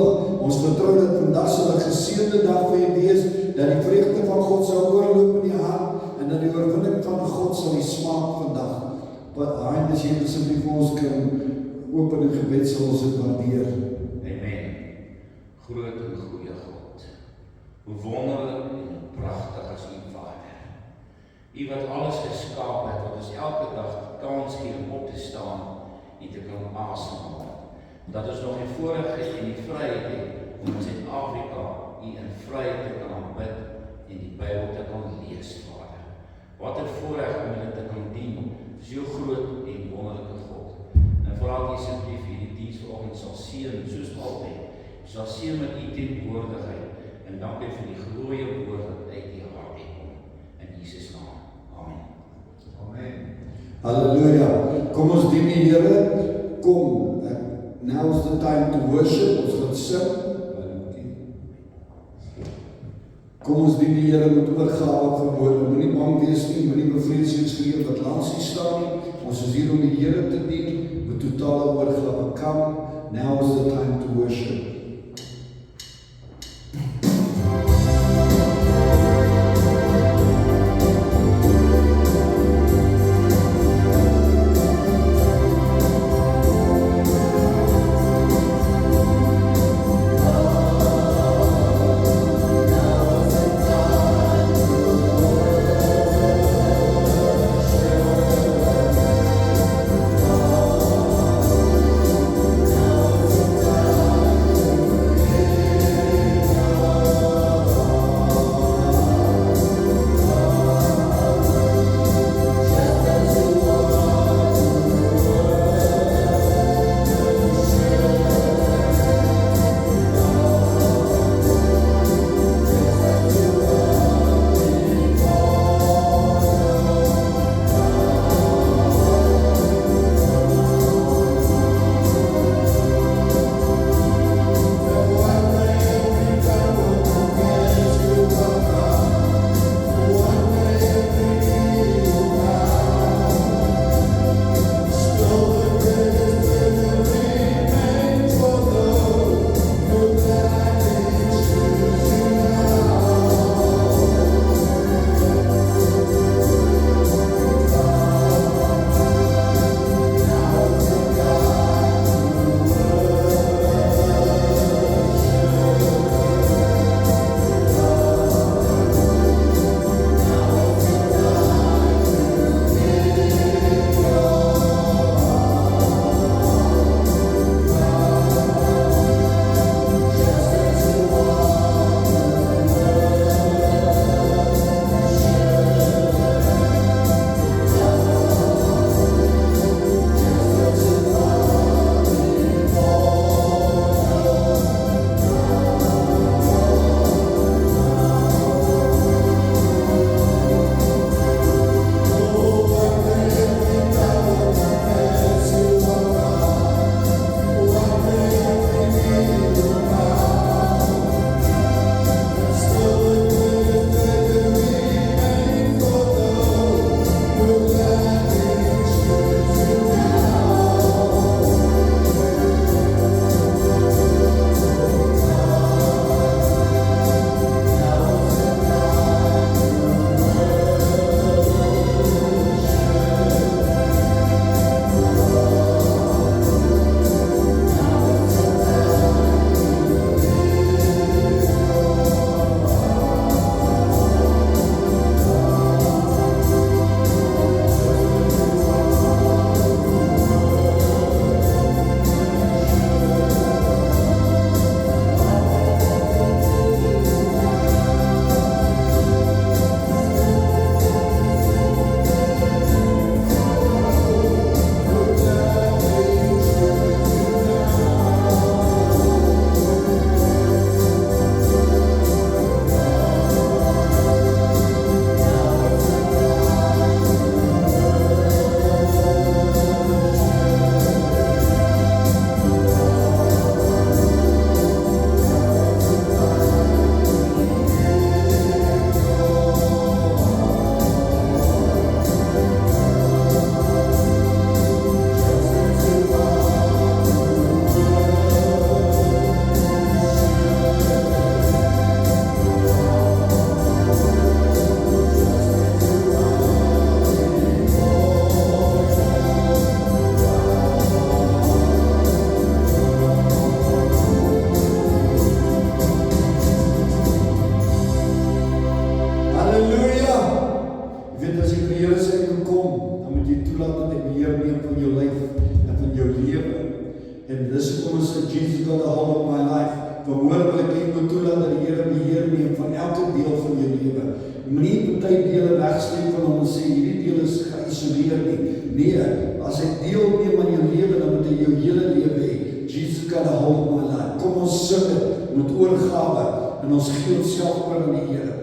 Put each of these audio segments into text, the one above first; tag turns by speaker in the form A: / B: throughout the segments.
A: wil. Ons vertrou dat vandag sal 'n geseënde dag vir u wees, dat die vreugde van God sal oorloop in die hart, en dat die oorwinning van God sal die smaak vandag. Wat as jy asseblief vir ons kan open in gebed, sal ons dit waardeer.
B: Amen. Groot en goeie God, hoe wonderlik en pragtig is u Vader. U wat alles geskaap het, wat ons elke dag kans gee om op te staan en te kan asemhaal. Dat ons nog die voorreg het en die vryheid het om in Suid-Afrika u in vryheid te kan aanbid en die Bybel te kan lees, Vader. Wat 'n voorreg om dit te kan dien, so groot en wonderlike God. En vooral asseblief hierdie diens vanoggend sal seën, soos altyd, sal seën met u teenwoordigheid, en dankie vir die glooie woord wat uit die hart uitkom. In Jesus naam. Amen.
A: Amen. Halleluja. Kom ons dien die Here. Kom. Now is the time to worship. Ons gaan sing. Kom ons dien die Here met oorgawe verhoor. Moenie bang wees nie, moenie bevreesings gee wat langs u staan nie. Ons is hier om die Here te dien met totale oorgawe. Come. Now is the time to worship.
C: Now
A: Vanmôre wil ek hê jy moet toelaat dat die Here beheer neem van elke deel van jou lewe. Moenie party dele wegsteek van hom en sê hierdie deel is geïsoleer nie. Nee, as hy deelneem aan jou lewe, dan moet hy jou hele lewe hê. Jesus got a hold of my life. Kom ons sing dit met oorgawe en ons gee onsself oor aan die Here.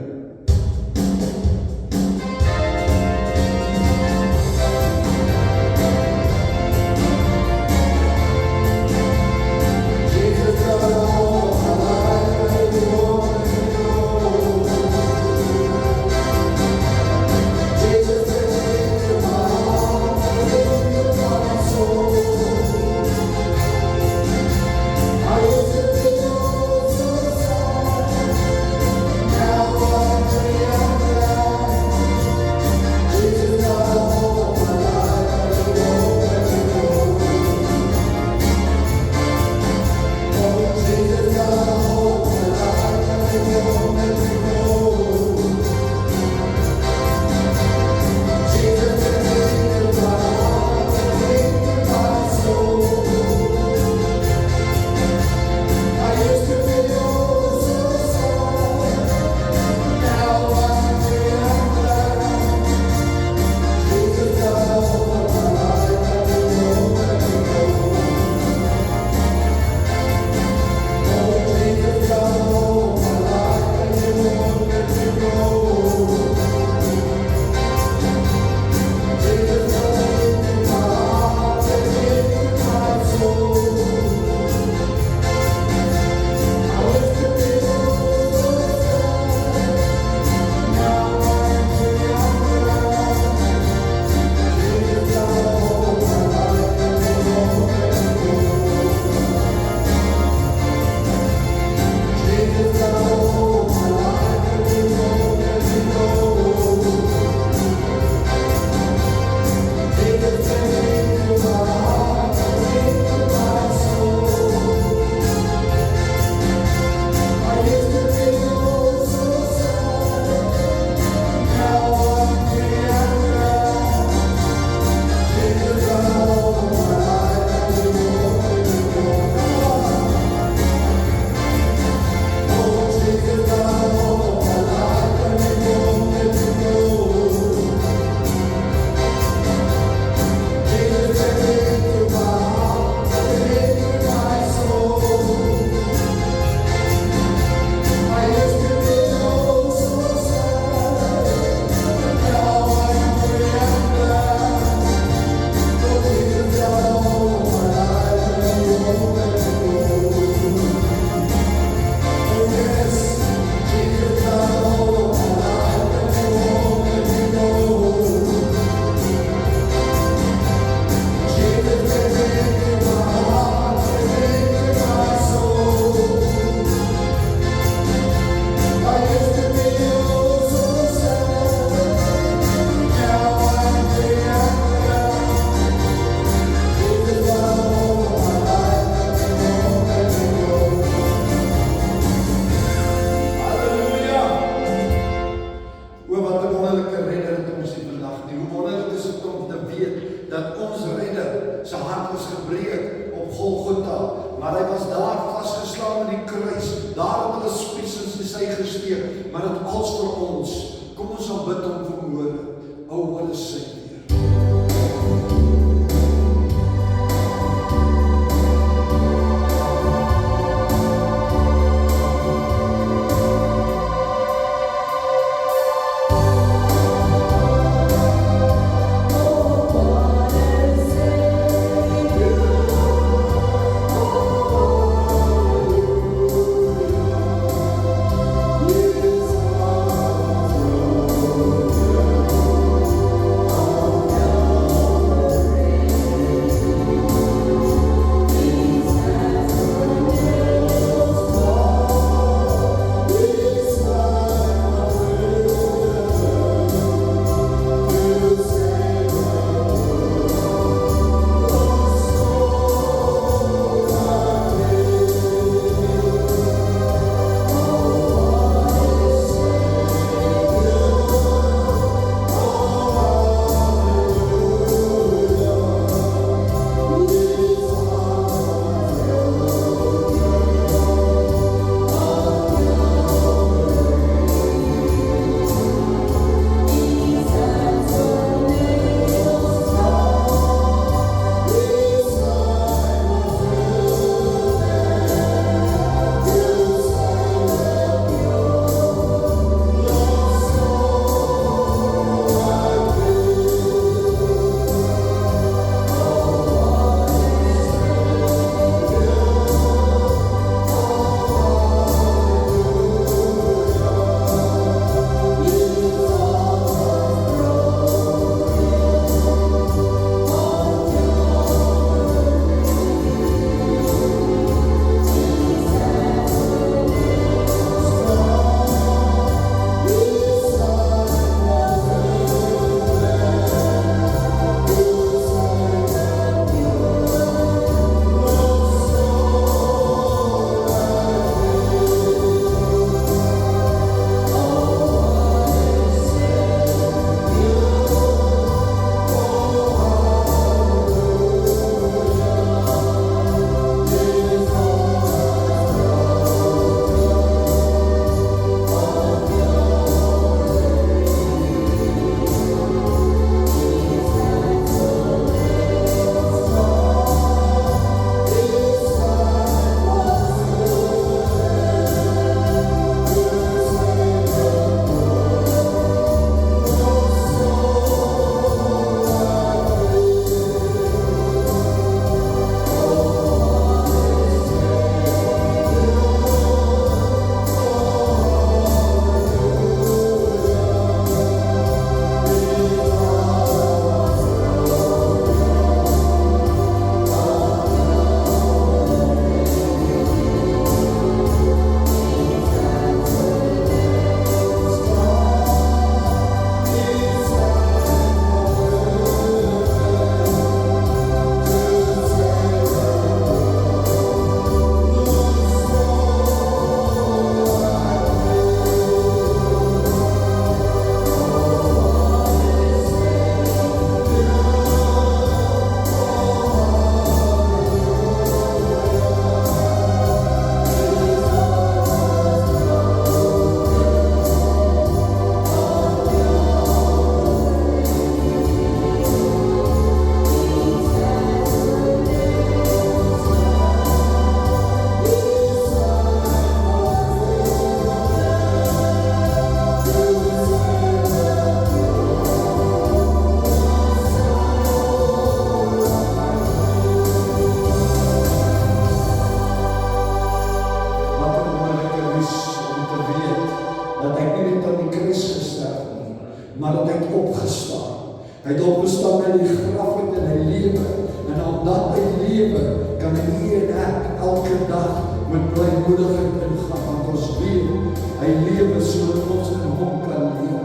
A: Hy het opgestaan uit die graf uit en hy lewe. En omdat hy lewe, kan hy en ek elke dag met blymoedigheid ingaan, want ons weet, hy lewe sodat ons in hom kan lewe.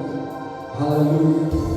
A: Halleluja.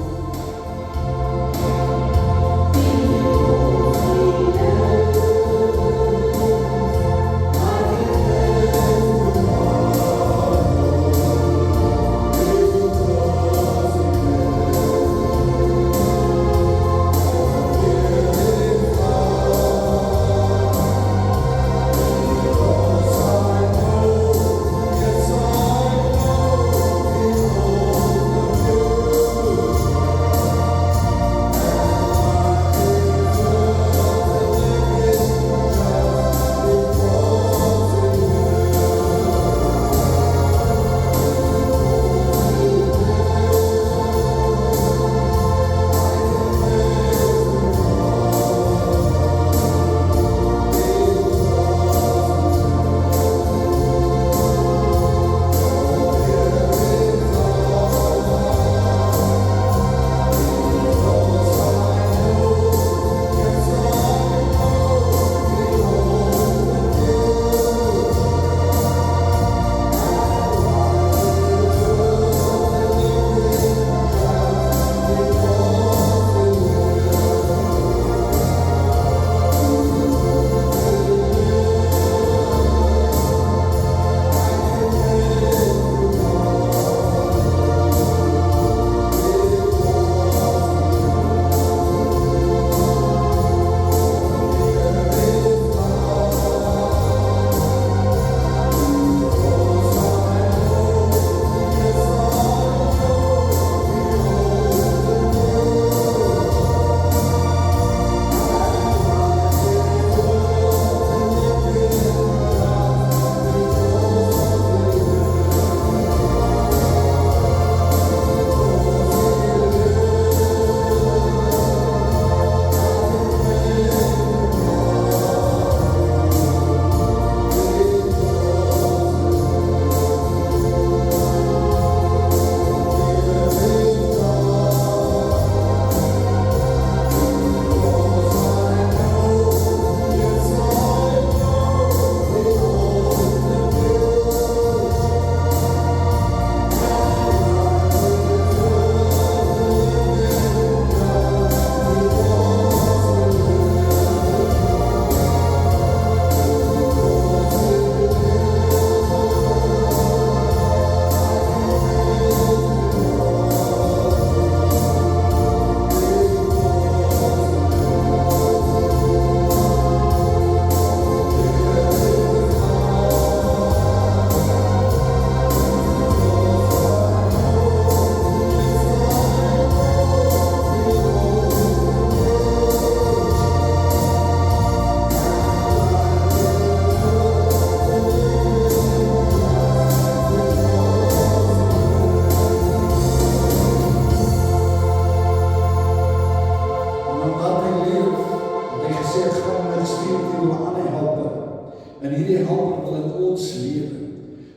A: En hierdie helper wil in ons lewe.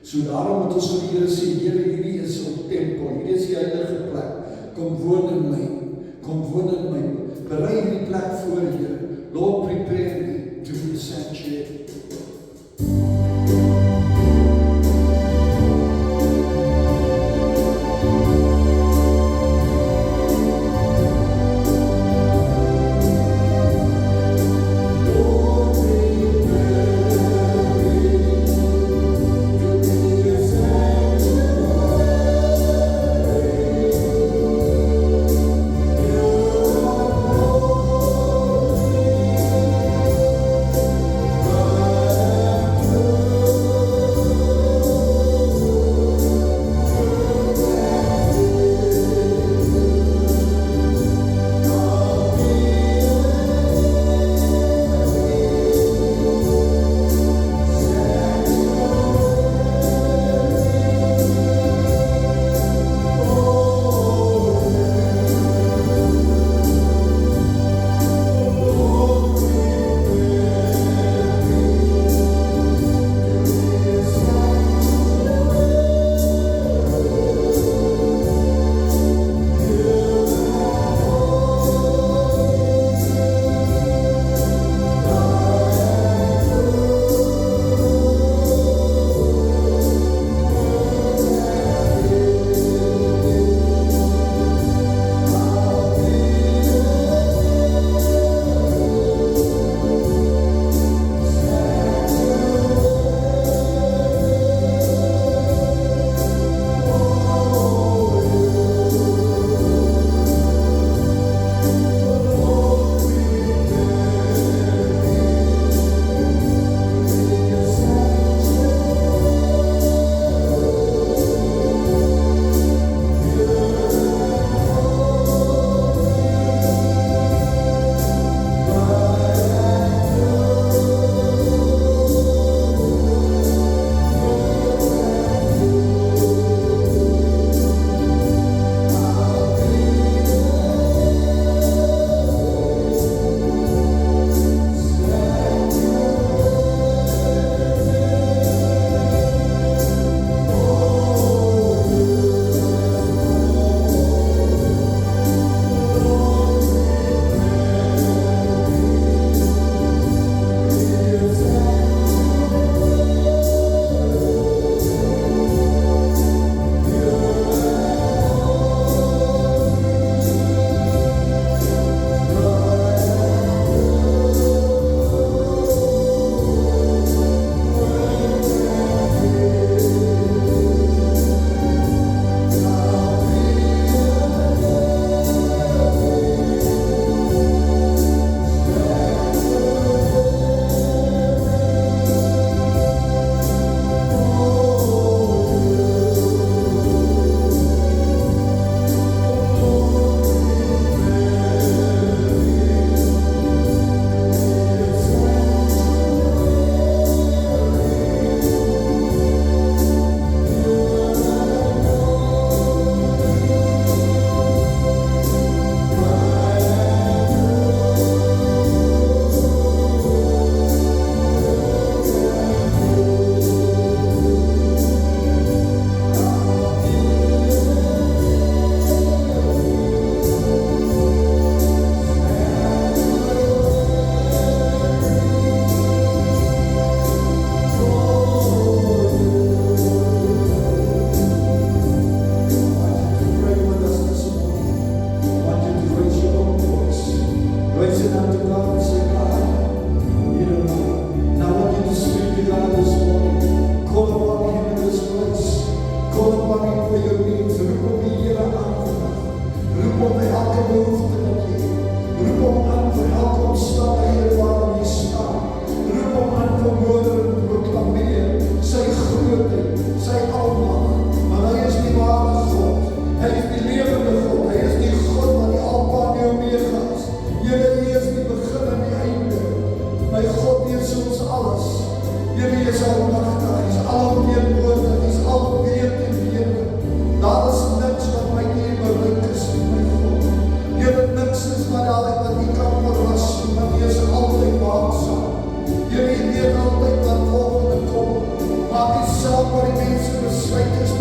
A: So daarom moet ons vir die Here sê, Here, hierdie is ons tempel, hierdie is die heilige plek. Kom woon in my. Kom woon in my. Berei hierdie plek voor, Here. Lord, prepare me to be sanctuary.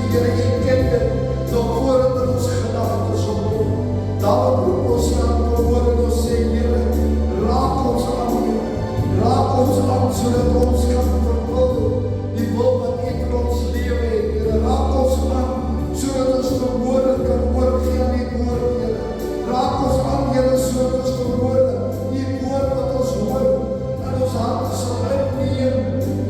A: Here, U ken dit, nog voordat in ons gedagtes opkom. Daarom roep ons aan vanmôre en ons sê, Here, raak ons aan, Here. Raak ons aan, sodat ons kan vervul die wil wat U vir ons lewe het, Here. Raak ons aan, sodat ons vanmôre kan oorgee aan die woord, Here. Raak ons aan, Here, sodat ons vanmôre die woord wat ons hoor in ons harte sal inneem,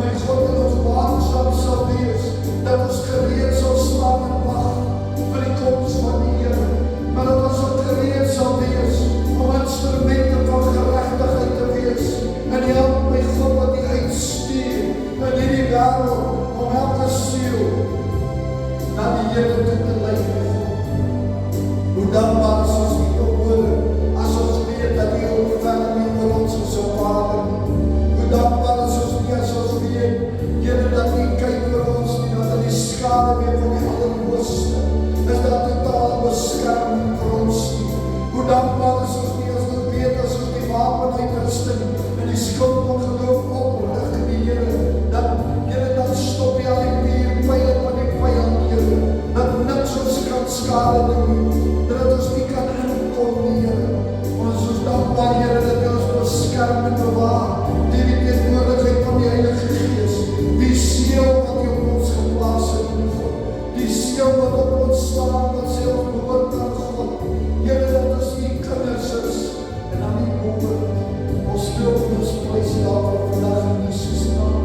A: my God, en ons waaksaam sal wees, dat ons gereed sal staan en wag vir die koms van die Here, maar dat ons ook gereed sal wees om instrumente van geregtigheid te wees, en help my God wat U uitstuur in hierdie wêreld om elke siel na die Here toe te lei. Hoe dankbaar is ons nie vanmôre, as ons weet dat U ontferm nie vir ons as 'n Vader nie. Hoe dankbaar is ons nie as ons weet, Here, dat U kyk vir ons nie, dat in die skade weer van die Allerhoogste is dat totaal beskerming vir ons nie. Hoe dankbaar is ons nie as ons weet, as ons die wapenuitrusting en die skild van geloof oprig in die Here, dat Here, dan stop jy al die vuurpyle van die vyand, Here, dat niks ons kan skade doen, dat ons nie kan inkom nie, Here. Ons is dankbaar, Here, dat U ons beskerm en bewaar deur die teenwoordigheid van die Heilige Gees, die seël wat U op ons geplaas het, God, die seël wat op ons staan, wat sê ons behoort aan God, Here, dat ons U kinders is, en aan U behoort. Ons loop en ons prys daarvoor vandag in Jesus naam,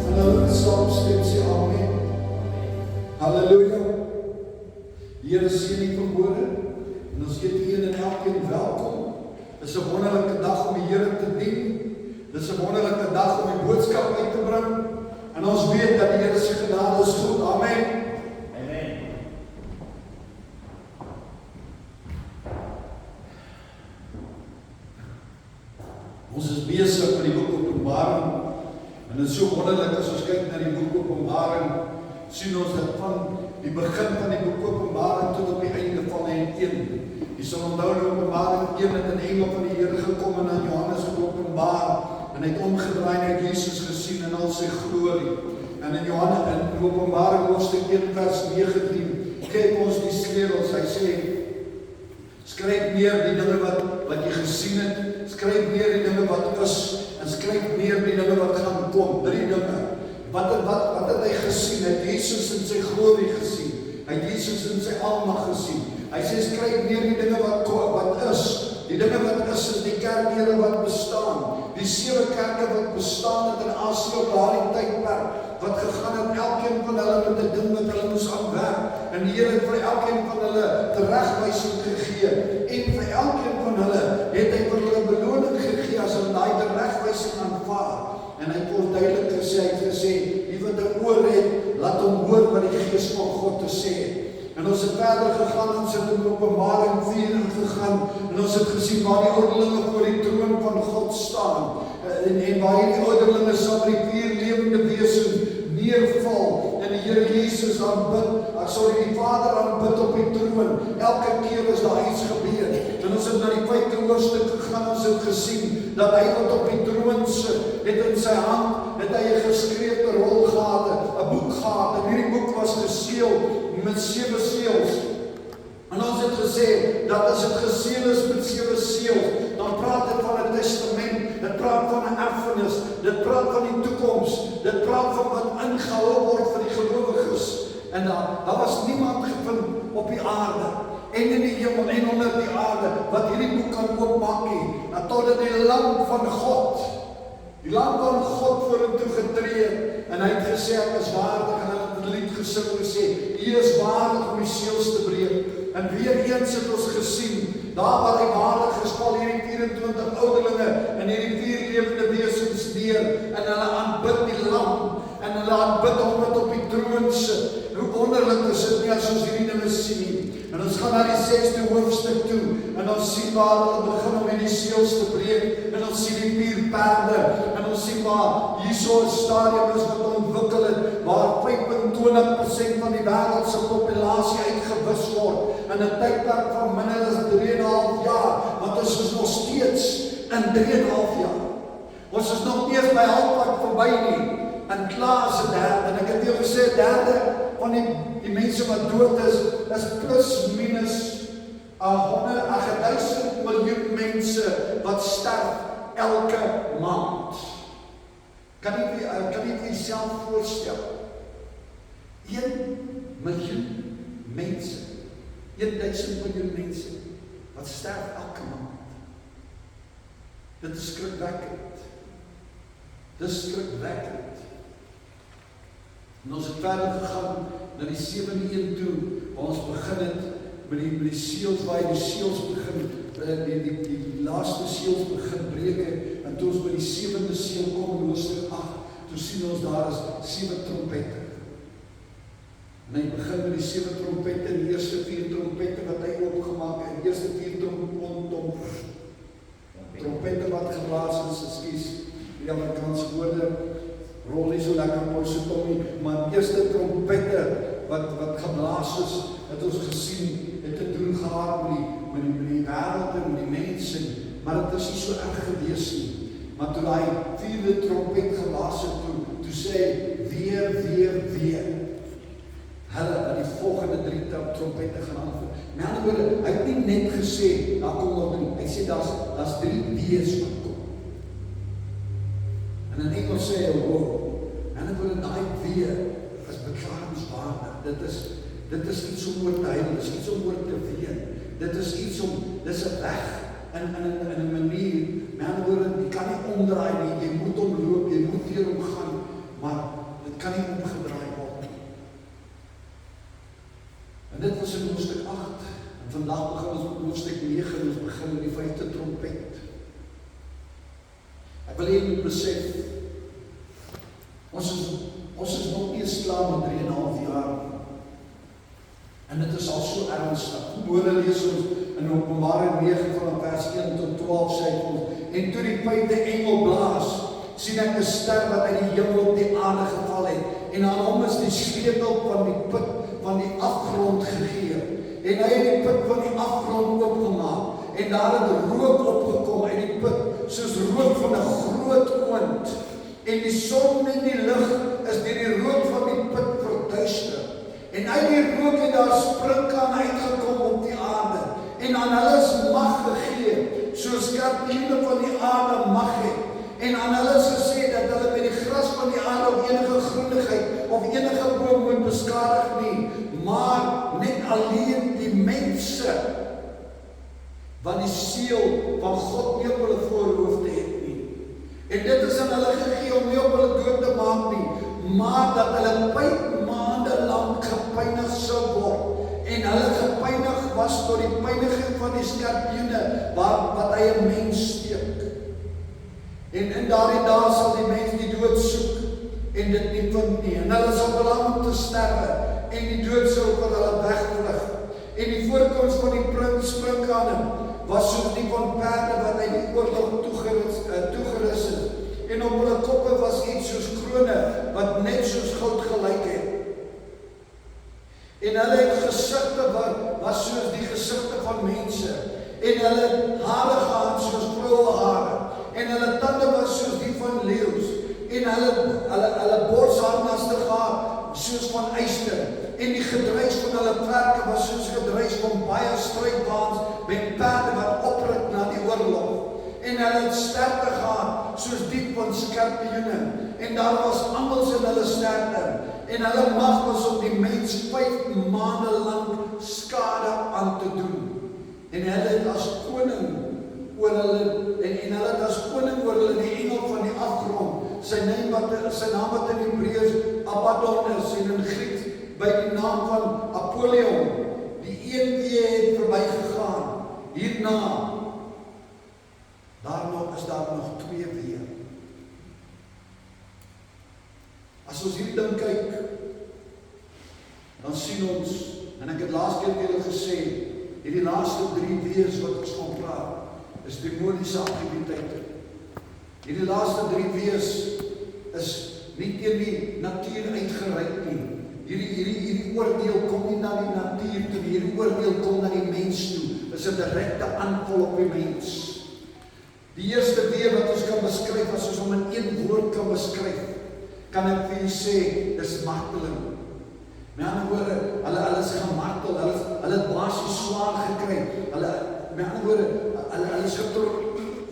A: en hulle saam stem sê amen. Halleluja. Die Here seën U vanmôre, en ons heet een en elkeen welkom. Dis 'n wonderlike dag om die Here te dien. Dis 'n wonderlike dag om die boodskap uit te bring, en ons weet dat die Here se genade is goed. Amen.
B: Amen.
A: Ons is besig met die boek Openbaring, en dit is so wonderlik as ons kyk na die boek Openbaring, sien ons dat van die begin van die boek Openbaring tot op die einde van Lyn 1. Jy sal onthou in Openbaring 1 het 'n engel van die Here gekom en aan Johannes geopenbaar, en hy het omgedraai en hy het Jesus gesien in al sy glorie. En in Johannes in Openbaring hoofstuk 1 vers 19 gee ons die sleutels. Hy sê, skryf neer die dinge wat jy gesien het, skryf neer die dinge wat is, en skryf neer die dinge wat gaan kom. 3 dinge. Wat het hy gesien? Hy het Jesus in sy glorie gesien. Hy het Jesus in sy almag gesien. Hy sê, skryf neer die dinge wat is. Die dinge wat is die kerkere wat bestaan. Die 7 kerke wat bestaan het in Asië op daardie tydperk, wat gegaan het, elkeen van hulle met 'n ding wat hulle moes aanwerk. En die Here het vir elkeen van hulle teregwysing gegee. En vir elkeen van hulle het hy vir hulle beloning gegee as hulle daai teregwysing aanvaar. En hy het ons duidelik gesê, hy het gesê, wie wat 'n oor het, laat hom hoor wat die Gees van God te sê het. En ons het verder gegaan, ons het in Openbaring 4 ingegaan, en ons het gesien waar die ouderlinge voor die troon van God staan, en waar hierdie ouderlinge saam met die 4 lewende wesens neerval, en die Here Jesus aanbid, die Vader aanbid op die troon. Elke keer is daar iets gebeur. En ons het na die 5de hoofstuk gegaan, ons het gesien, dat hy wat op die troon sit, het in sy hand, het hy 'n geskrewe rol gehad, 'n boek gehad, en hierdie boek was geseël met 7 seels. En ons het gesê, dat as dit geseël is met 7 seels, dan praat dit van 'n testament, dit praat van 'n erfenis, dit praat van die toekoms, dit praat van wat ingehou word vir die gelowiges. En daar was niemand gevind op die aarde, en in die hemel, en onder die aarde, wat hierdie boek kan oopmaak nie, en totdat die Lam van God, vorentoe getree, en hy het gesê, ek is waardig, en hy het 'n lied gesing en gesê, U is waardig om die seels te breek. En weer eens het ons gesien, daar waar hy waardig is, val hierdie 24 ouderlinge, en hierdie 4 lewende wesens neer, en hulle aanbid die Lam, en hulle aanbid hom wat op die troon sit. Hoe wonderlik is dit nie as ons hierdie dinge sien nie. En ons gaan na die 6de hoofstuk toe, en ons sien waar hulle begin om hierdie seels te breek, en ons sien die 4 perde, en ons sien waar hier so 'n stadium is wat ontwikkel het, waar 25% van die wêreld se populasie uitgewis word, in 'n tydperk van minder as 3,5 jaar, want ons is nog steeds in 3,5 jaar. Ons is nog nie eens by halfpad verby nie, en klaar is 'n derde, en ek het jou gesê, 1/3 van van die mense wat dood is plus minus 1000 miljoen mense wat sterf elke maand. Kan jy vir jouself voorstel? 1 miljoen mense, 1000 miljoen mense wat sterf elke maand. Dit is skrikwekkend. Dit is skrikwekkend. En ons het verder gegaan na die 7de een toe, waar ons begin het met die seels, waar die seels begin, die laaste seels begin breek, en toe ons by die 7de seel kom in hoofstuk 8, toe sien ons daar is 7 trompette. En hy begin met die 7 trompette, en die eerste 4 trompette wat hy opgemaak het, en die eerste 4 trompette wat geblaas is, die Amerikaanse woorde, rol nie so lekker op ons tong nie, maar die eerste trompette wat geblaas is, het ons gesien, het te doen gehad met die wêreld en met die mense, maar het is nie so erg gewees nie. Maar toe hy 4de trompet geblaas het, toe sê weer, hulle wat die volgende 3 trompette gaan aanvoer. Met ander woorde, hy het nie net gesê, daar kom nog 3, hy sê, daar's 3 wees wat kom. En in Engels sê hy, met ander woorde, die weer is beklagenswaardig. Dit is iets om oor te huil, dit is iets om oor te ween. Dit is iets om, dit is 'n weg in 'n manier, met ander woorde, jy kan nie omdraai nie, jy moet omloop, jy moet hier omgaan, maar dit kan nie omgedraai word nie. En dit was in hoofstuk 8, en vandag begin ons met hoofstuk 9, en ons begin met die 5de trompet. Ek wil hier moet besef, ons is nog nie klaar met 3,5 jaar. En dit is al so ernstig. Môre lees ons in Openbaring 9 van vers 1 tot 12 sê ons, en toe die 5de engel blaas, sien ek 'n ster wat uit die hemel op die aarde geval het, en aan hom is die sleutel van die put van die afgrond gegee. En hy het die put van die afgrond oopgemaak, en daar het rook opgekom uit die put, soos rook van 'n groot oond. En die son en die lig is deur die rook van die put verduister. En uit die rook het daar sprinkaan uitgekom op die aarde, en aan hulle is mag gegee, soos skorpioene van die aarde mag het. En aan hulle is gesê dat hulle met die gras van die aarde of enige groenigheid of enige boom moet beskadig nie, maar net alleen die mense wat die seël van God nie op hulle voorhoofde het nie. En dit is aan hulle gegee om nie op hulle dood te maak nie, maar dat hulle 5 maande lank gepynig sou word. En hulle gepynig was tot die pyniging van die skorpioene wat hy 'n mens steek. En in daardie dae sal die mens die dood soek en dit nie vind nie. En hulle sal verlang om te sterwe en die dood sal vir hulle wegvlug. En die voorkoms van die sprinkane was soos die van perde wat uit die oorlog toegerus is. En op hulle koppe was iets soos krone wat net soos goud gelyk het. En hulle het gesigte was soos die gesigte van mense. En hulle hare gehad soos vrouehare. En hulle tande was soos die van leeu's. En hulle borsharnaste gehad soos van yster. En die gedruis van hulle perke was soos gedruis van baie strydwaans met perde wat opruk na die oorlog. En hulle het sterte gehad soos die van skorpioene. En daar was angels in hulle sterte. En hulle mag was om die mens 5 maande lang skade aan te doen. En hulle het as koning oor hulle, en hulle het as koning oor hulle die engel van die afgrond. Sy naam wat in Hebreëus Abaddon is, en in Grieks by die naam van Apollyon. Die een het verbygegaan. Hierna, is daar nog 2 weer. As ons hierdie ding kyk, dan sien ons, en ek het laas keer vir julle gesê, hierdie laaste 3 wees wat ons gaan praat, is demoniese aktiwiteite. Hierdie laaste 3 wees is nie teen die natuur uitgereik nie. Hierdie oordeel kom nie na die natuur toe, hierdie oordeel kom na die mens toe. Dit is 'n direkte aanval op die mens. Die eerste weer wat ons kan beskryf, as ons hom in 1 woord kan beskryf, kan ek vir u sê, dis marteling. Met ander woorde, hulle is gemartel, hulle het basies swaar gekry. Met ander woorde, hulle is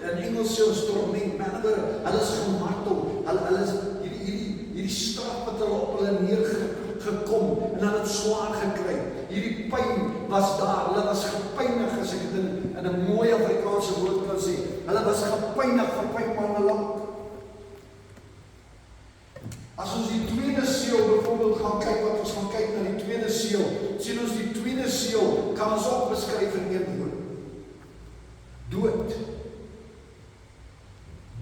A: in Engels sê ons torment, met ander woorde, hulle is gemartel, hulle is hierdie straf wat hulle op hulle neergekom, en hulle het swaar gekry. Hierdie pyn was daar, hulle was gepynig, as ek dit in 'n mooi Afrikaanse woord kan sê. Hulle was gepynig vir 5 maande lank. As ons die tweede seël byvoorbeeld gaan kyk, wat ons gaan kyk na die tweede seël, sien ons die tweede seël kan ons ook beskryf in een woord. Dood.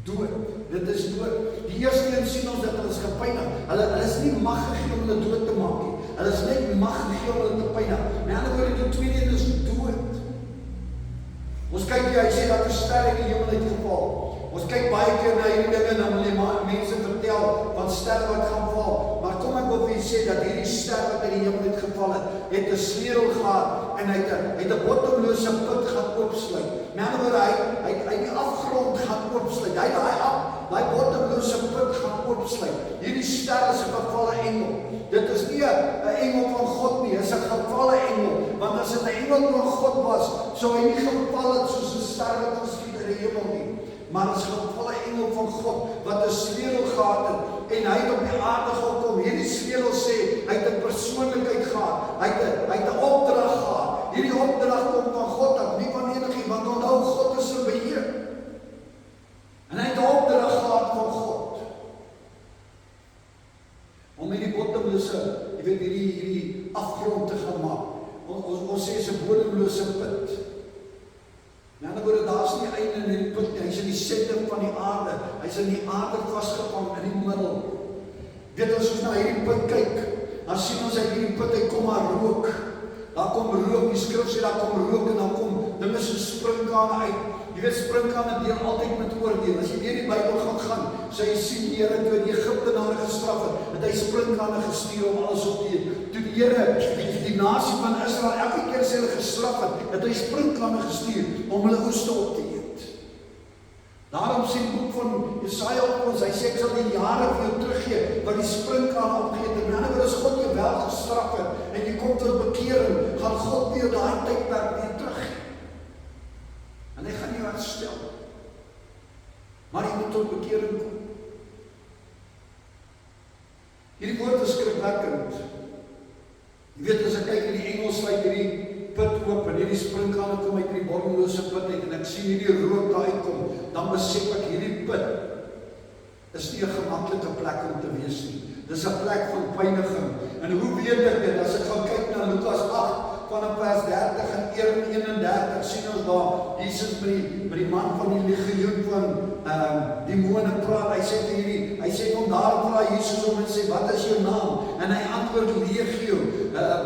A: Dood. Dit is dood. Die eerste een sien ons dat hulle is gepynig. Hulle is nie mag gegee om hulle dood te maak nie. Hulle is net mag gegee om hulle te pynig. Met ander woorde, die tweede een is dood. Ons kyk hier, hy sê dat 'n ster in die hemel het geval. Ons kyk baie keer na hierdie dinge en dan wil die mense vertel van sterre wat gaan val. Maar kom ek wil vir julle sê dat hierdie ster wat in die hemel het geval het 'n sleutel gehad en hy het 'n bottomlose put gaan oopsluit. Met ander woorde, hy die afgrond gaan oopsluit. Hy daai bottomlose put gaan oopsluit. Hierdie ster is 'n gevalle engel. Dit is nie 'n engel van God nie, dit is 'n gevalle engel. Want as dit 'n engel van God was, sou hy nie geval het soos 'n ster wat geskiet in die hemel nie. Maar as 'n gevalle engel van God wat 'n sleutel gehad het en hy het op die aarde gekom. Hierdie sleutel sê hy het 'n persoonlikheid gehad. Hy het 'n opdrag gehad. Hierdie opdrag kom van God af, nie van enigiemand. Onthou, God is in beheer. En hy het 'n opdrag gehad van God om hierdie bottomlose, hierdie afgrond te gaan maak. Ons sê is 'n bodemlose put. Nou, dan word daar's nie einde in die put nie. Hy's in die sentrum van die aarde. Hy's in die aarde vasgevang in die middel. Weet as ons na hierdie put kyk, dan sien ons uit hierdie put kom maar rook. Daar kom rook, die skrif sê daar kom rook en dan kom dinge so sprinkane uit. Jy weet, sprinkane deel altyd met oordeel. As jy deur die Bybel gaan, sê jy sien die Here toe die Egiptenare gestraf het hy sprinkane gestuur om alles op te eet. Toe die Here die nasie van Israel elke keer as hulle gestraf het hy sprinkane gestuur om hulle oeste op te eet. Daarom sê die boek van Jesaja op ons, hy sê ek sal die jare vir jou teruggee wat die sprinkane opgeëet het. En as God jou wel gestraf het en jy kom tot bekering, gaan God weer daai tydperk weer teruggee. En hy gaan jou herstel. Maar jy moet tot bekering kom. Hierdie woord is skrikwekkend. Jy weet, as ek kyk in die Engels, sluit hierdie put oop en hierdie sprinkane kom uit die bodemlose put uit en ek sien hierdie rook daar uitkom, dan besef ek hierdie put is nie 'n gemaklike plek om te wees nie. Dis 'n plek van pyniging. En hoe weet ek dit? As ek gaan kyk na Lukas 8 van vers 30 en 31 sien ons daar Jesus met die man van die legioen van demone praat. Hy sê kom daar vra Jesus hom en sê wat is jou naam? En hy antwoord Legio,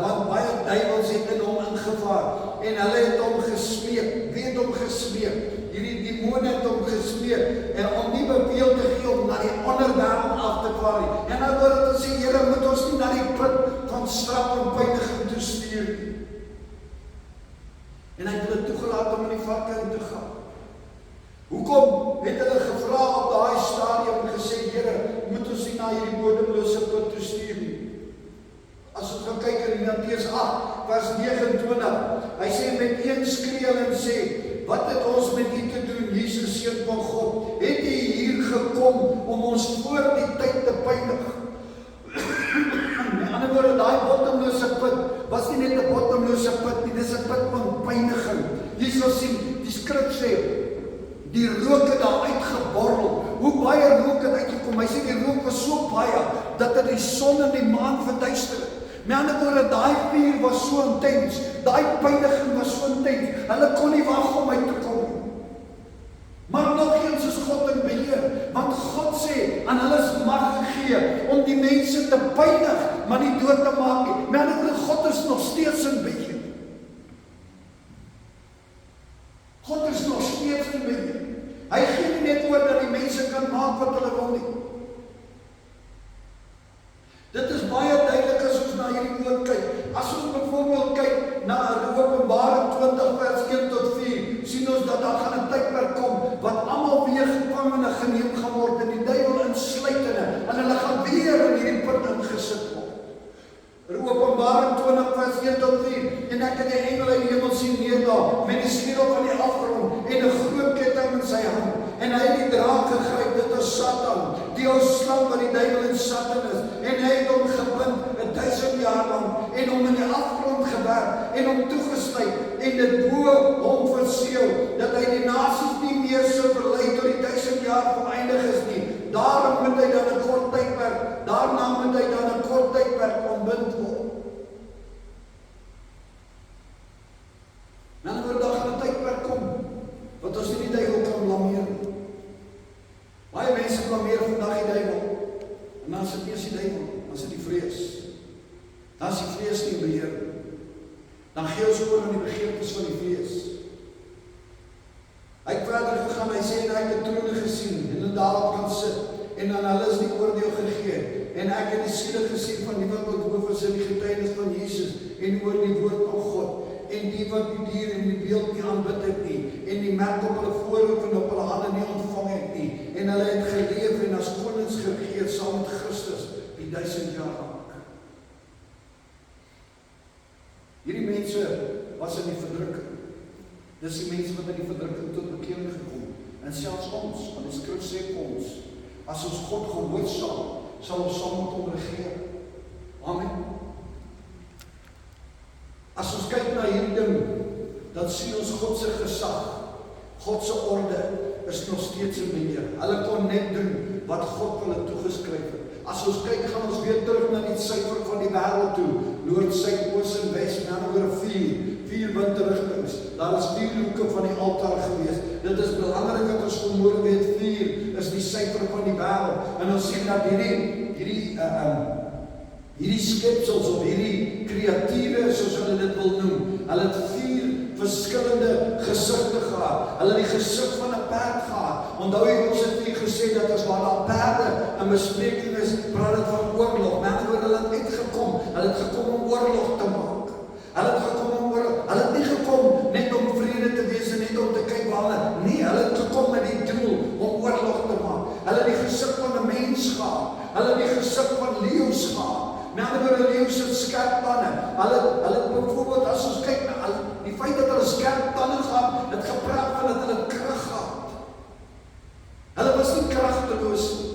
A: want baie duiwels het in hom ingevaar en hulle het hom gesmeek. Wie het hom gesmeek? Hierdie demone het hom gesmeek en om nie beveel te gee om na die onderwêreld af te vaar nie. En dan word dit gesê, Here, moet ons nie na die put van straf en pyniging toe stuur nie. En hy het hulle toegelaat om in die varke in te gaan. Hoekom het hulle gevra op daai stadium en gesê, Here, moet ons nie na hierdie bodemlose put toe stuur nie? As ons gaan kyk in Matteus 8 vers 29, hy sê met een skree en sê, wat het ons met u te doen, Jesus seun van God? Het u hier gekom om ons voor die tyd te pynig? Met ander woorde, daai bottomlose put was nie net 'n bottomlose put nie, dis 'n put van pyniging. Jy sal sien, die skrif sê, die rook het daar uitgeborrel. Hoe baie rook het uitgekom? Hy sê die rook was so baie dat dit die son en die maan verduister het. Met ander woorde, daai vuur was so intens, daai pyniging was so intens, hulle kon nie wag om uit te kom nie. Maar nog eens is God in beheer, want God sê, aan hulle is mag gegee om die mense te pynig, maar nie dood te maak nie. Met ander woorde, God is nog steeds in beheer. God is nog steeds in beheer. Hy gee nie net oor dat die mense kan maak wat hulle wil nie. Dit is baie duidelik as ons na hierdie woord kyk. As ons byvoorbeeld kyk na Openbaring 20 vers 1 tot 4, sien ons dat daar gaan 'n tydperk kom wat almal weer gevangene geneem gaan word en die duiwel insluitende en hulle gaan weer in hierdie put ingesit word. Openbaring 2 tot 4, en ek het die engel uit die hemel sien neerdaal, met die sleutel van die afgrond, en 'n groot ketting in sy hand, en hy het die draak gegryp, dit is Satan, die ou slang wat die duiwel en Satan is, en hy het hom gebind 1000 jaar lang, en hom in die afgrond gewerp, en hom toegesluit, en dit bo hom verseël, dat hy die nasies nie meer sou verlei tot die 1000 jaar volëindig is nie. Daarom moet hy dan 'n kort tydperk, daarna moet hy dan 'n kort tydperk ontbind word. Dan word daar 'n tydperk kom, wat ons nie die duiwel kan blameer. Baie mense blameer vandag die duiwel, en dan is dit nie eens die duiwel, dan is dit die vrees. Dan is die vrees nie beheer. Dan gee ons oor aan die begeertes van die vlees. Hy het verder gegaan, hy sê, en hy het 'n trone gesien, en daarop kan sit, en aan hulle is die oordeel gegee, en ek het die siele gesien van die wat hoof is in die getuienis van Jesus, en oor die woord van God, en die wat die dier en die beeld nie aanbid het nie, en die merk op hulle voorhoof en op hulle hande nie ontvang het nie, en hulle het geleef en as konings geregeer saam met Christus die 1000 jaar lang. Hierdie mense was in die verdrukking. Dis die mense wat in die verdrukking tot bekering gekom. En selfs ons, want die skrif sê vir ons, as ons God gehoorsaam, sal ons saam met hom regeer. Amen. As ons kyk na hierdie ding, dan sien ons God se gesag, God se orde is nog steeds in beheer. Hulle kon net doen wat God hulle toegeskryf het. As ons kyk, gaan ons weer terug na die syfer van die wêreld toe. Noord, suid, oos en wes, met ander woorde 4 windrigtings. Daar is 4 hoeke van die altaar gewees. Dit is belangrik dat ons vanmôre weet 4 is die syfer van die wêreld. En ons sien dat hierdie skepsels of hierdie kreature, soos hulle dit wil noem, hulle het 4 verskillende gesigte gehad. Hulle het die gesig van 'n perd gehad. Onthou jy ons het hier gesê dat as waar daar perde in bespreking is, praat dit van oorlog. Met ander woorde, hulle het uitgekom. Hulle het gekom om oorlog te maak. Hulle het gekom om oorlog. Hulle het nie gekom net om vrede te wees en net om te kyk waar hulle. Nee, hulle het gekom met die doel om oorlog te maak. Hulle het die gesig van 'n mens gehad. Hulle het die gesig van leeu's gehad. Met ander woorde, leeu's het skerp tande. Hulle byvoorbeeld, as ons kyk na die feit dat hulle skerp tande gehad, het gepraat van dat hulle krag gehad. Hulle was nie kragteloos nie.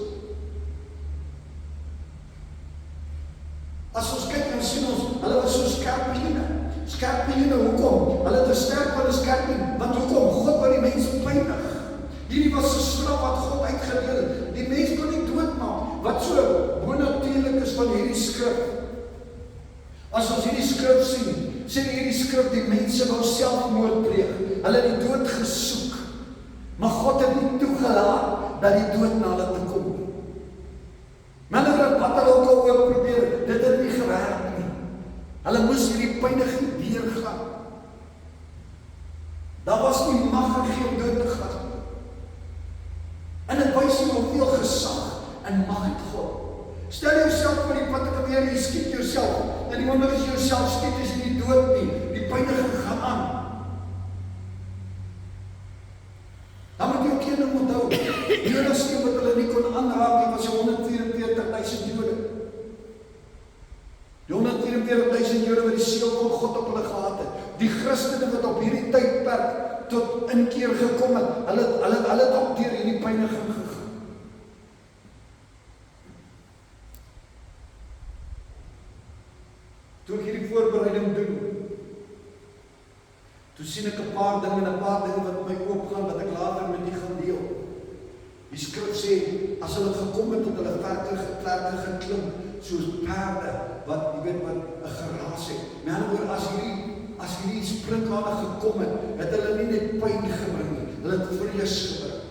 A: As ons kyk, dan sien ons, hulle was so skerpioene. Skerpioene, hoekom? Hulle het 'n sterk van 'n skerpioen, want hoekom? God wat die mens pynig. Hierdie was 'n straf wat God uitgedeel het. Die mens kon nie doodmaak. Wat so bonatuurlik is van hierdie skrif. As ons hierdie skrif sien, sê hierdie skrif die mense wou selfmoord pleeg. Hulle het die dood gesoek. Maar God het nie toegelaat dat die dood na hulle toe kom nie. Maar hulle wat hulle ook al probeer, dit het nie gewerk nie. Hulle moes hierdie pyniging deurgaan. Daar was nie mag gegee om dood te gaan. En dit wys nie hoeveel gesag en mag het God. Stel jouself voor die pad te weer, jy skiet jouself. En die oomblik as jy jouself skiet, is jy nie dood nie. Die pyniging gaan aan. Dan moet jy ook een ding onthou. Jonas sê wat hulle nie kon aanraak nie, was 144.000 Jode. Die 144.000 Jode wat die seël van God op hulle gehad het. Die Christene wat op hierdie tydperk tot inkeer gekom het, hulle het ook deur hierdie pyniging gegaan. Toe ek hierdie voorbereiding doen, toe sien ek 'n paar dinge wat my oopgaan, wat ek later met u gaan deel. Die skrif sê, as hulle gekom het hulle klerke geklim, soos perde, wat, jy weet wat, 'n geraas het. Met ander woorde, as hierdie sprinkane gekom het hulle nie net pyn gebring nie, hulle het vrees gebring.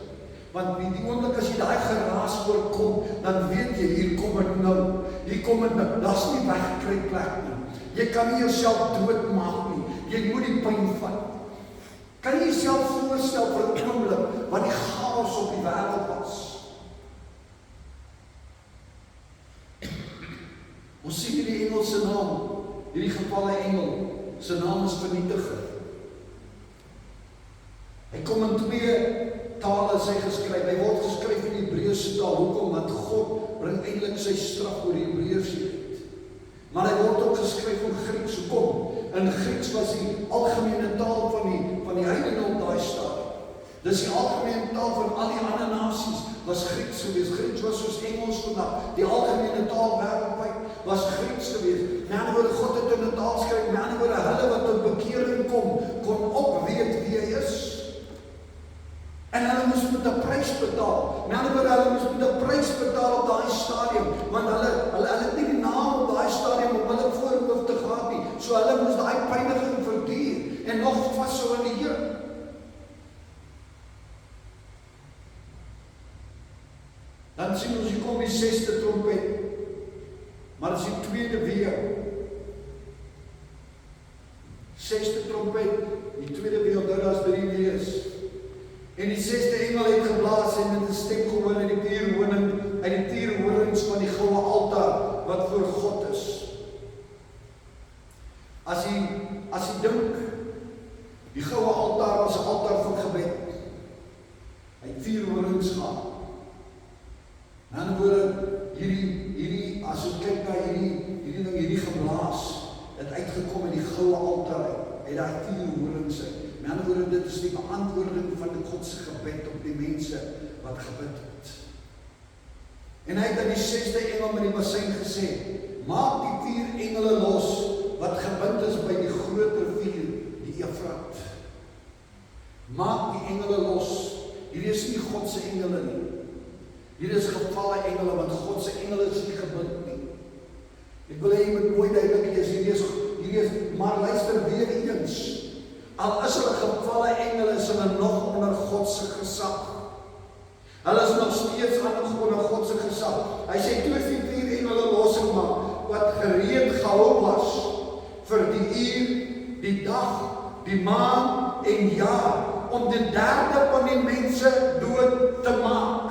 A: Want die oomblik as jy daai geraas voorkom, dan weet jy, hier kom dit nou, daar's nie weggekry plek nie. Jy kan nie jouself doodmaak nie, jy moet die pyn vat. Kan jy jouself voorstel vir 'n oomblik wat die chaos op die wêreld was? Ons sien hierdie engel se naam, hierdie gevalle engel, se naam is vernietiger. Hy kom in 2 tale is hy geskryf. Hy word geskryf in die Hebreëse taal. Hoekom? Want God bring eintlik sy straf oor die Hebreërs uit. Maar hy word ook geskryf geskryf in Grieks. Hoekom? In Grieks was die algemene taal van die heidene op daai stadium. Dis die algemene taal van al die ander nasies was Grieks geweest. Grieks was soos Engels vandag. Die algemene taal wêreldwyd was Grieks geweest. Met ander woorde, God het in 'n taal geskryf. Met ander woorde, hulle wat tot bekering kom, kon ook weet wie hy is. En hulle moes met 'n prys betaal. Met ander woorde, hulle moes met 'n prys betaal op daai stadium, want hulle het nie die naam op daai stadium op hulle voorhoof te gehad nie. So hulle moes daai pyniging verduur en nog vashou in die Here. Dan sien ons hier kom die 6de trompet. Maar dis die tweede weer. 6de trompet, die tweede weer, onthou daar's 3 wees. En die 6de engel het geblaas en met 'n stem gehoor uit die tierhorings van die goue altaar wat voor God is. As jy dink, die goue altaar was 'n altaar van gebed. Hy het 4 horings gehad. In ander woorde, hierdie as jy kyk na hierdie geblaas, het uitgekom in die goue altaar uit daai 4 horings uit. Met ander woorde, dit is die beantwoording van die God se gebed op die mense wat gebid het. En hy het aan die 6de engel met die bassein gesê, maak die 4 engele los wat gebind is by die groot rivier, die Efrat. Maak die engele los. Hierdie is nie God se engele nie. Hier is gevalle engele, want God se engele is nie gebind nie. Ek wil hê jy moet mooi duidelik lees, hierdie is, maar luister weer eens. Al is hulle gevalle engele, is hulle nog onder God se gesag. Hulle is nog steeds onder God se gesag. Hy sê, toe is die 4 engele losgemaak, wat gereed gehou was, vir die uur, die dag, die maan en jaar, om die derde van die mense dood te maak.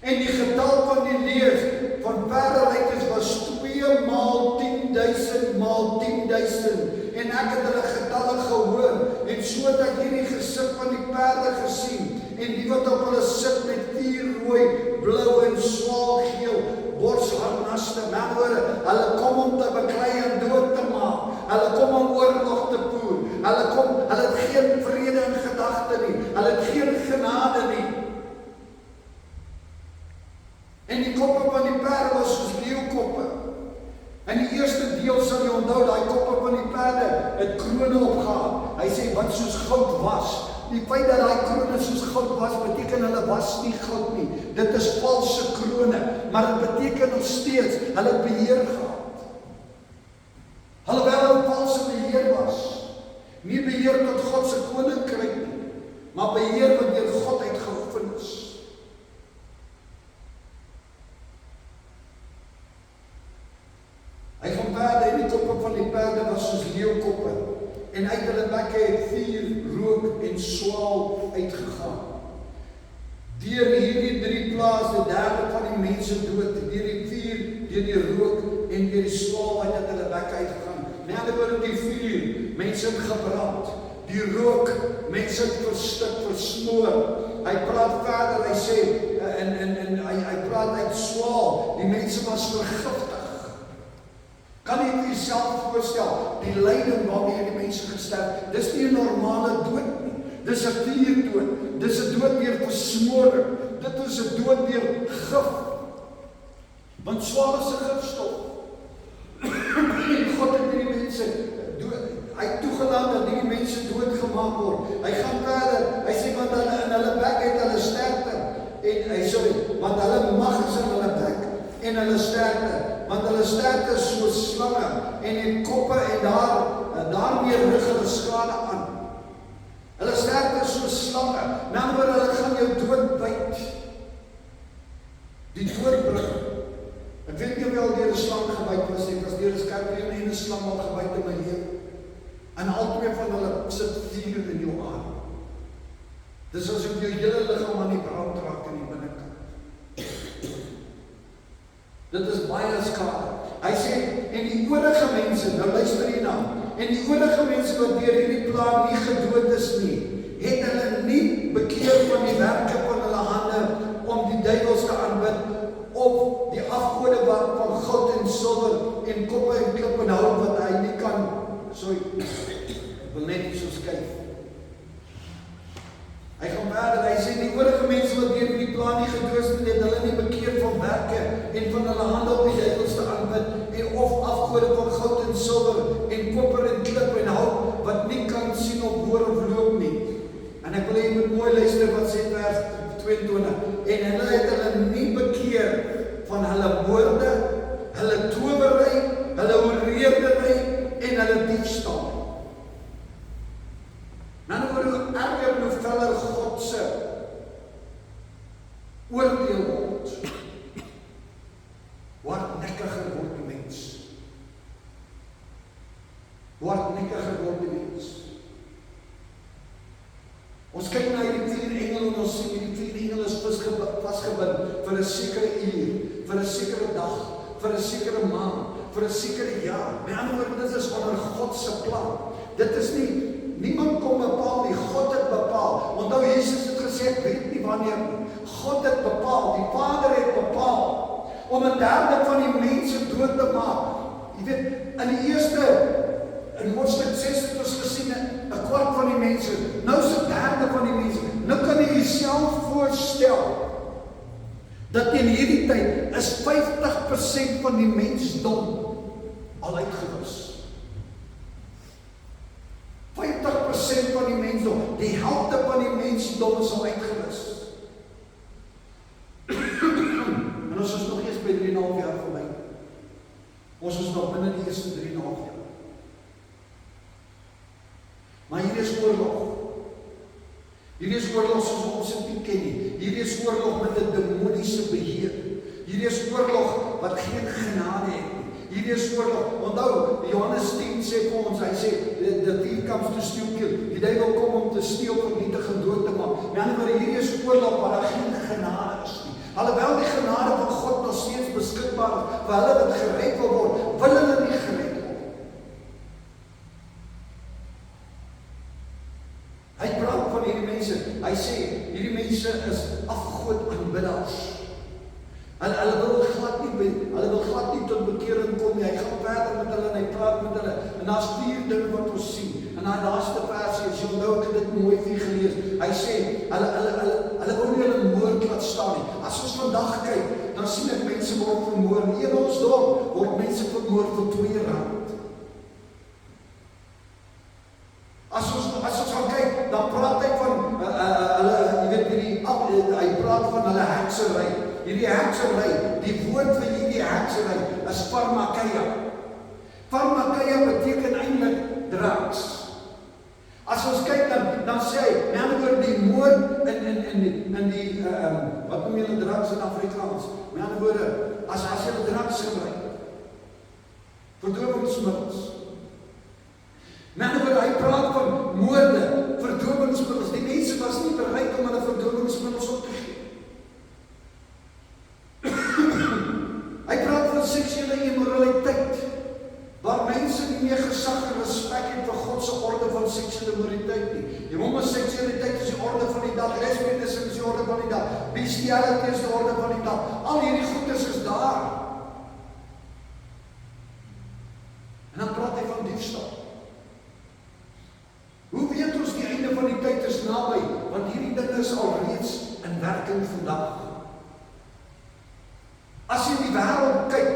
A: En die getal van die leeu's van perderyters was 2 maal 10.000 maal 10.000. En ek het hulle getalle gehoor, en so het ek hierdie gesig van die perde gesien, en die wat op hulle sit met 4 rooi, blou en swaalgeel borsharnaste. Met ander woorde, hulle kom om te beklei en dood te maak. Hulle kom om oorlog te voer. Hulle het geen vrede in gedagte nie. Hulle het geen genade nie. En die koppe van die perde was soos leeukoppe. In die eerste deel sal jy onthou, daai koppe van die perde het krone opgehad. Hy sê, wat soos goud was. Die feit dat daai krone soos goud was, beteken hulle was nie goud nie. Dit is valse krone, maar dit beteken nog steeds, hulle het beheer gehad. Alhoewel hulle valse beheer was. Nie beheer tot God se koninkryk nie, maar beheer wat deur God uitgeoefen is. Hy gaan perde en die koppe van die perde was soos leeukoppe. En uit hulle bekke het 4 rook en swaal uitgegaan. Deur hierdie 3 plaas die derde van die mense dood. Deur die 4, deur die rook en deur die swaal wat uit hulle bekke uitgegaan. Met ander woorde, die 4 mense het gebrand. Die rook, mense het verstik, versmoor. Hy praat verder, hy sê, en hy praat uit swaal. Die mense was vergiftig. Kan jy vir jouself voorstel, die lyding waarmee die mense gesterf, dis nie 'n normale dood nie, dis 'n vuurdood, dis 'n dood deur versmoring, dit is 'n dood deur gif, want swaal is 'n gifstof. En God het hierdie mense dood, hy het toegelaat dat hierdie mense doodgemaak word. Hy gaan verder, hy sê, want hulle in hulle bek het hulle sterkte, want hulle mag is in hulle bek, en hulle sterkte, want hulle sterkte is soos slange, en die koppe en daarmee rig hulle skade aan. Hulle sterkte is soos slange, namelijk hulle gaan jou dood byt. Die doodbrug. Ek weet nie of jy al deur 'n slang gebyt was, ek was deur 'n skorpioen en 'n slang al gebyt in my lewe. En al twee van hulle sit vuur in jou aan. Dis asof jou hele liggaam aan die brand raak in die binnekant. Dit is baie skade. Hy sê, en die oorige mense, nou luister hier na, en die oorige mense wat deur hierdie plaag nie gedood is nie, het hulle nie bekeer van die werke van hulle hande om die duiwels te aanbid, of die afgode van goud en silwer en koppe en klip en hout wat hy nie kan, sorry, ek wil net nie so skuif. Hy gaan verder, hy sê die oorige mense wat deur die plan nie gedoos het, hulle nie bekeer van werke en van hulle hande op die duiwels te aanbid en of afgode van goud en silwer en kopper en klip en hout wat nie kan sien of hoor of loop nie. En ek wil hê jy moet mooi luister wat sê vers 22. En hulle het hulle nie bekeer van hulle woorde, hulle towery, hulle oreerdery en hulle diefstal. Nou word hoe erger en hoe feller God se oordeel word. Hoe hardnekkiger word die mens. Hoe hardnekkiger word die mens. Ons kyk na hierdie 10 engele en ons sien hierdie 10 engele is vasgebind vir 'n sekere uur, vir 'n sekere dag, vir 'n sekere maand, vir 'n sekere jaar. Met ander woorde, dit is onder God se plan. Dit is nie niemand kom bepaal nie, God het bepaal. Onthou Jesus het gesê, ek weet nie wanneer nie. God het bepaal, die Vader het bepaal om 1/3 van die mense dood te maak. Jy weet, in hoofstuk 6 het ons gesien 1/4 van die mense. Nou is 1/3 van die mense. Nou kan jy jouself voorstel dat in hierdie tyd is 50% van die mensdom al uitgewis. 50% van die mensdom, die helfte van die mensdom is al uitgewis. En ons is nog eers by 3,5 jaar verby. Ons is nog binne die eerste 3,5 jaar. Maar hier is oorlog. Hier is oorlog soos ons dit nie ken nie. Hier is oorlog met 'n demoniese beheer. Hier is oorlog wat geen genade het. Hier is oorlog. Onthou, Johannes 10 sê vir ons, hy sê, the thief comes to steal, kill. Die duiwel kom om te steel, vernietig en dood te maak. Met ander woorde, hier is oorlog waar daar geen genade is nie. Alhoewel die genade van God nog steeds beskikbaar is, vir hulle wat gered wil word, wil hulle nie gered word. Hy praat van hierdie mense, hy sê, hierdie mense is afgod aanbidders. Hulle wil glad nie tot bekering kom nie. Hy gaan verder met hulle en hy praat met hulle. En daar's 4 dinge wat ons sien. En daai laaste versie, as jy onthou, ek het dit mooi vir gelees. Hy sê, hulle wou nie hulle moord laat staan nie. As ons vandag kyk, dan sien ek mense word vermoor. Nie in ons dorp word mense vermoor vir R2. As ons gaan kyk, dan praat hy van hulle, jy weet, hy praat van hulle heksery. Hierdie heksery, die woord vir hierdie heksery is pharmakeia. Pharmakeia beteken eintlik drugs. As ons kyk dan sê hy, met ander woorde die moord in die wat noem jy drugs in Afrikaans? Met ander woorde, as jy drugs gebruik, verdowingsmiddels. Met ander woorde, hy praat van moorde, verdowingsmiddels. Die mense was nie bereid om hulle verdowingsmiddels op te gee. Hy praat van seksuele immoraliteit, waar mense nie meer gesag en respek het vir God se orde van seksuele immoraliteit nie. Die homoseksualiteit is die orde van die dag, lesbianisme is die orde van die dag, bestiality is die orde van die dag. Al hierdie goedes is daar. En dan praat hy van diefstal. Hoe weet ons die einde van die tyd is naby? Want hierdie dinge is al reeds in werking vandag. As jy in die wêreld kyk,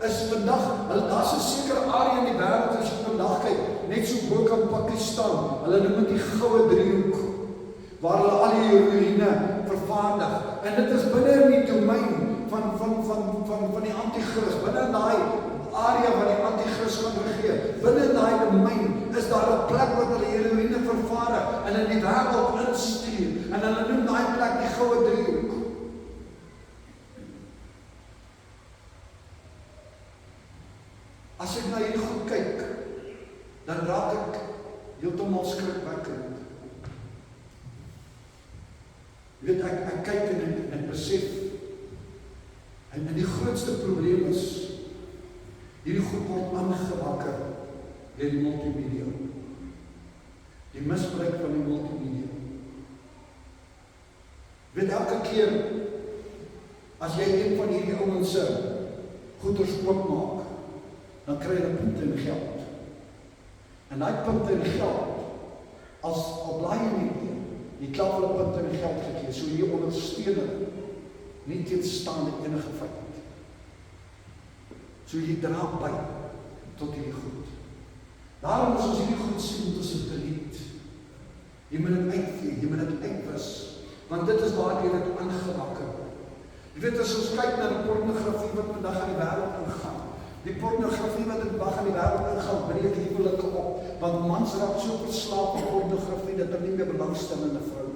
A: is vandag, daar's 'n sekere area in die wêreld as jy vandag kyk, net so bo kan Pakistan, hulle noem dit die goue driehoek, waar hulle al die heroïne vervaardig. En dit is binne in die domein van die anti-kris, binne in daai area waar die anti-kris gaan regeer. Binne in daai domein is daar 'n plek waar hulle heroïne vervaardig en in die wêreld instuur. En hulle noem daai plek die goue driehoek. As ek na hierdie goed kyk, dan raak ek heeltemal skrikwekkend. Jy weet, ek kyk en ek besef, en die grootste probleem is, hierdie goed word aangewakker deur die multimedia. Die misbruik van die multimedia. Jy weet, elke keer, as jy een van hierdie ouens se goeders oopmaak, in geld. En daai punte in geld, al blaai jy nie, jy klaar vir 'n punte in geld gegee, so jy ondersteuning, nie teenstaande enige vyand. So jy dra by tot hierdie goed. Daarom as ons hierdie goed sien, moet ons dit delete. Jy moet dit uitvee, jy moet dit uitwis, want dit is waar jy dit aangewakker. Jy weet, as ons kyk na die pornografie wat vandag aan die wêreld ingaan, die pornografie wat vandag aan die wêreld ingaan, breek huwelike op, want mans raak so verslaaf aan pornografie dat hulle nie meer belangstel in 'n vrou.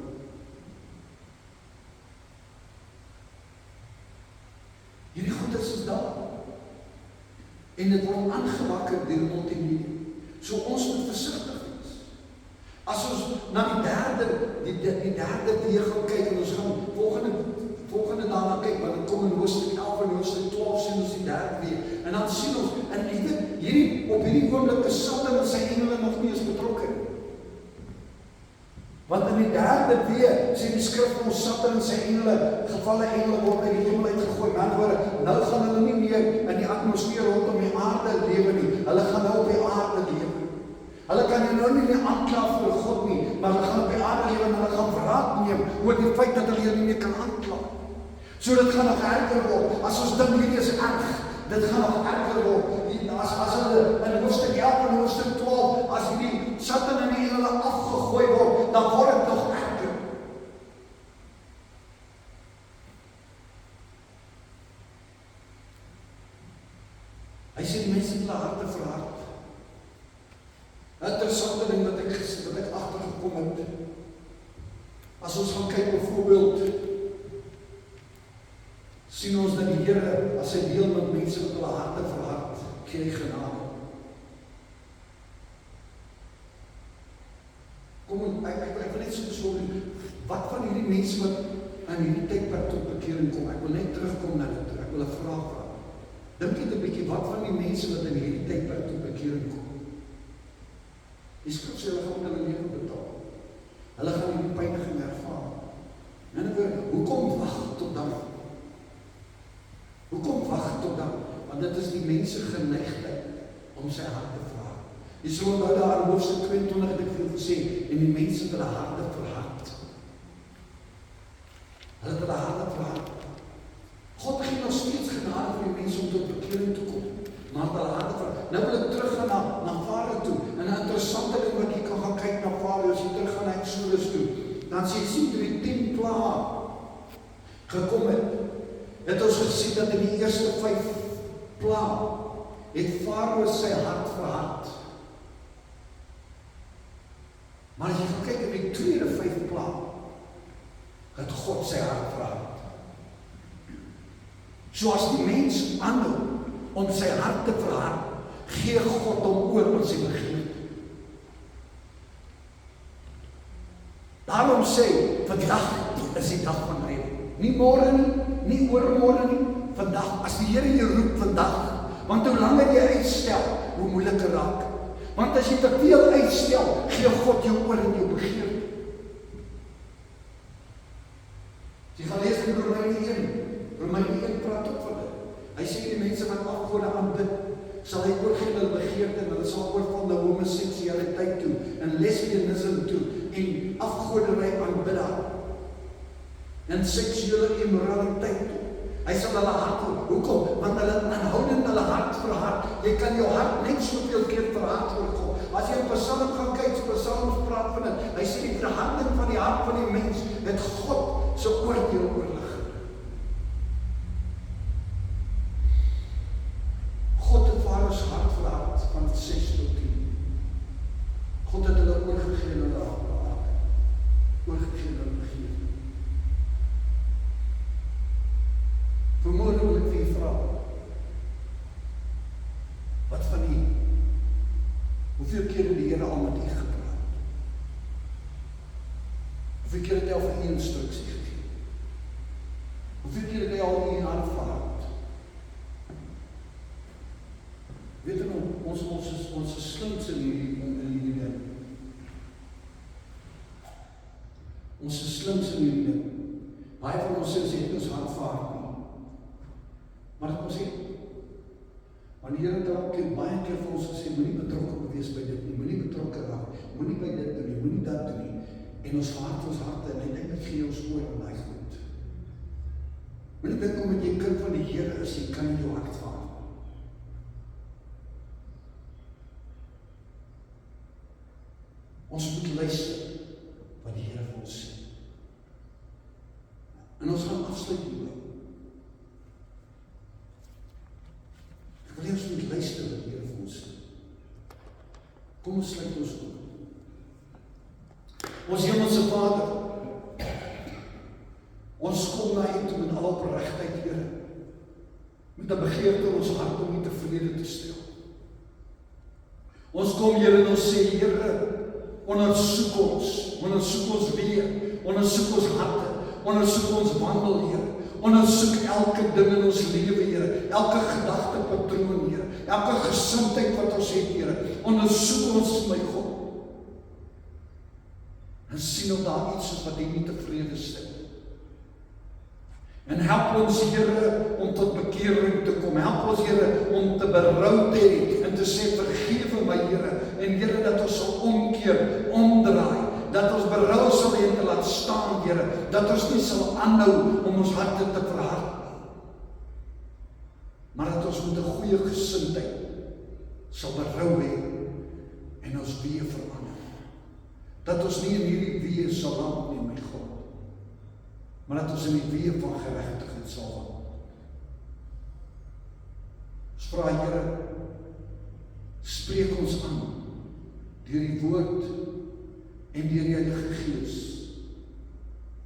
A: Hierdie goed is daar. En dit word aangewakker deur multimedia. So ons moet versigtig wees. As ons na die derde deel gaan kyk, en ons gaan volgende daarna kyk, want dit kom in hoofstuk 11 en hoofstuk 12 sien ons die derde weer. En dan sien ons, en op hierdie oomblik is Satan en sy engele nog nie eens betrokke. Want in die derde weer sê die skrif ons Satan en sy engele, gevalle engele word uit die hemel uitgegooi. Met ander woorde, nou gaan hulle nie meer in die atmosfeer rondom die aarde lewe nie. Hulle gaan nou op die aarde lewe. Hulle kan jou nou nie meer aankla vir God nie, maar hulle gaan op die aarde lewe en hulle gaan wraak neem oor die feit dat hulle jou nie meer kan aankla. So dit gaan nog erger word. As ons dink hierdie is erg, dit gaan nog erger word. As hulle in hoofstuk 11 en hoofstuk 12, as hierdie Satan en die engele afgegooi word, dan word dit nog erger. Hy sê die mense het hulle harte verhard. 'n Interessante ding wat ek agtergekom het. As ons gaan kyk byvoorbeeld, sien ons dat die Here, as hy deel met mense wat hulle harte verhard, gee hy genade. Ek wil net so besonder, wat van hierdie mense wat aan hierdie tydperk tot bekering kom, ek wil net terugkom na dit, ek wil 'n vraag vra. Dink net 'n bietjie, wat van die mense wat in hierdie tydperk tot bekering kom? Die skrif sê hulle gaan hulle lewe betaal. Hulle gaan hierdie pyniging ervaar. En dan word, hoekom wag tot dan? Hoekom wag tot dan? Want dit is die mense geneigtheid om sy hart te verhard. Jy sal onthou daar in hoofstuk 22 het ek veel gesê, en die mense het hulle harte verhard. Hulle het hulle harte verhard. God gee nog steeds genade vir die mense om tot bekering te kom. Maar hulle harte verhard. Nou wil ek teruggaan na Farao toe. En 'n interessante ding wat jy kan gaan kyk na Farao, as jy teruggaan na Exodus toe, dan sien toe die 10 plaae gekom het ons gesien dat in die eerste 5 plaae het Farao sy hart verhard. Maar as jy gaan kyk in die tweede 5 plaae, het God sy hart verhard. So as die mens aanhou om sy hart te verhard, gee God hom oor aan sy begeerte. Daarom sê, vandag is die dag van redding. Nie môre nie, nie oormôre nie, vandag. As die Here jou roep vandag, want hoe langer jy uitstel, hoe moeiliker raak. Want as jy te veel uitstel, gee God jou oor in jou begeerte. Jy gaan lees in Romeine 1 praat ook van dit. Hy sê die mense wat afgode aanbid, sal hy oorgee hulle begeerte en hulle sal oorval na homoseksualiteit toe en lesbianisme toe en afgoderry aanbidding en seksuele immoraliteit toe. Hy sal hulle hart hoekom? Want hulle aanhoudend hulle hart verhard. Jy kan jou hart net soveel keer verhard voorkom. As jy in Psalm gaan kyk, Psalms praat van dit. Hy sê die verharding van die hart van die mens het God se oordeel oorlig. God het Farao se hart verhard van 6 tot 10. God het hulle oorgegee aan hulle hart. Oorgegee aan hulle begeerte. Vanmôre wil ek vir u vra, wat van u? Hoeveel keer het die Here al met u gepraat? Hoeveel keer het hy al vir u instruksie gegee? Hoeveel keer het hy al u hart verhard? Weet jy nou, ons is slinks in hierdie ding. Ons is slinks in hierdie ding. Baie van ons sê, ons het ons hart verhard nie. Maar ons sê, wanneer die Here het dalk baie keer vir ons gesê, moenie betrokke wees by dit nie, moenie betrokke raak, moenie by dit doen nie, moenie dat doen nie. En ons hart en uiteindelik gee ons oor aan daai goed. Moenie dink omdat jy kind van die Here is, jy kan in jou hart vaar. Ons moet luister wat die Here vir ons sê. En ons gaan afsluit hiermee. Ek wil hê ons moet luister wat die Here vir ons sê. Kom ons sluit ons oë. Ons Hemelse Vader, ons kom na U toe met al opregtheid, Here, met 'n begeerte in ons hart om U tevrede te stel. Ons kom, Here, en ons sê, Here, ondersoek ons weer, ondersoek ons harte, ondersoek ons wandel, Here, ondersoek elke ding in ons lewe, Here, elke gedagtepatroon, Here, elke gesindheid wat ons het, Here, ondersoek ons, my God, en sien of daar iets is wat U nie tevrede stel. En help ons, Here, om tot bekering te kom. Help ons, Here, om te berou te hê en te sê, vergewe my, Here. En Here, dat ons sal omkeer, omdraai, dat ons berou sal hê en te laat staan, Here, dat ons nie sal aanhou om ons harte te verhard nie. Maar dat ons met 'n goeie gesindheid sal berou hê en ons weë verander. Dat ons nie in hierdie weë sal land nie, my God, maar dat ons in die weë van geregtigheid sal wandel. Ons vra, Here, spreek ons aan deur die woord en deur die Heilige Gees,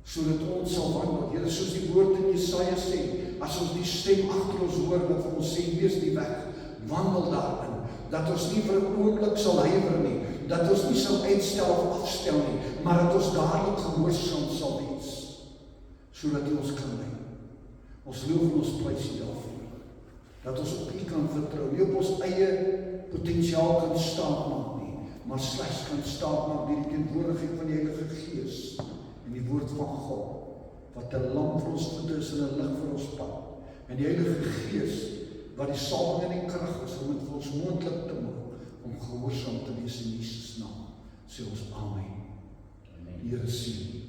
A: sodat ons sal wandel. Here, soos die woord in Jesaja sê, as ons die stem agter ons hoor wat vir ons sê, wees die weg, wandel daarin, dat ons nie vir 'n oomblik sal huiwer nie, dat ons nie sal uitstel of afstel nie, maar dat ons dadelik gehoorsaam sal wees, sodat U ons kan lei. Ons loof en ons prys U daarvoor, dat ons op U kan vertrou, nie op ons eie potensiaal kan staatmaak nie, maar slegs kan staatmaak deur die teenwoordigheid van die Heilige Gees en die woord van God, wat 'n lamp vir ons voete is en 'n lig vir ons pad, en die Heilige Gees, wat die salwing en die krag is om dit vir ons moontlik te maak, om gehoorsaam te wees in Jesus naam, sê ons amen. Die Here seën.